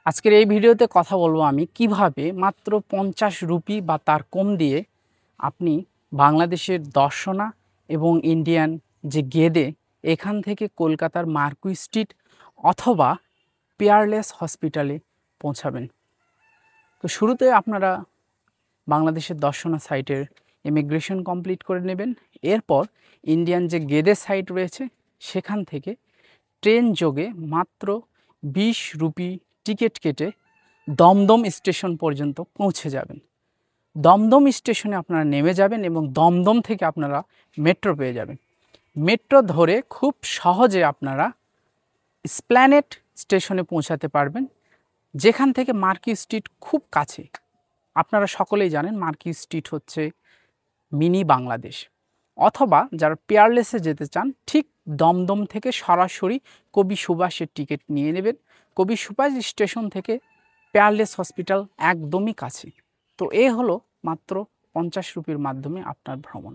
আজকের এই ভিডিওতে কথা বলবো আমি কিভাবে মাত্র 50 রুপি বা তার কম দিয়ে আপনি বাংলাদেশের দর্শনা এবং ইন্ডিয়ান যে গেদে এখান থেকে কলকাতার মার্কুই স্ট্রিট অথবা পিয়ারলেস হসপিটালে পৌঁছাবেন। তো শুরুতে আপনারা বাংলাদেশের দর্শনা সাইটের ইমিগ্রেশন কমপ্লিট করে নেবেন। এরপর ইন্ডিয়ান যে গেদে সাইট রয়েছে সেখান থেকে ট্রেন যোগে মাত্র 20 রুপি টিকিট কেটে দমদম স্টেশন পর্যন্ত পৌঁছে যাবেন। দমদম স্টেশনে আপনারা নেমে যাবেন এবং দমদম থেকে আপনারা মেট্রো পেয়ে যাবেন। মেট্রো ধরে খুব সহজে আপনারা এসপ্ল্যানেড স্টেশনে পৌঁছাতে পারবেন, যেখান থেকে মার্কুই স্ট্রিট খুব কাছে। আপনারা সকলেই জানেন মার্কুই স্ট্রিট হচ্ছে মিনি বাংলাদেশ। অথবা যারা পিয়ারলেসে যেতে চান ঠিক দমদম থেকে সরাসরি কবি সুভাষের টিকিট নিয়ে নেবেন। কবি সুভাষ স্টেশন থেকে পিয়ারলেস হসপিটাল একদমই কাছে। তো এ হলো মাত্র 50 রুপির মাধ্যমে আপনার ভ্রমণ।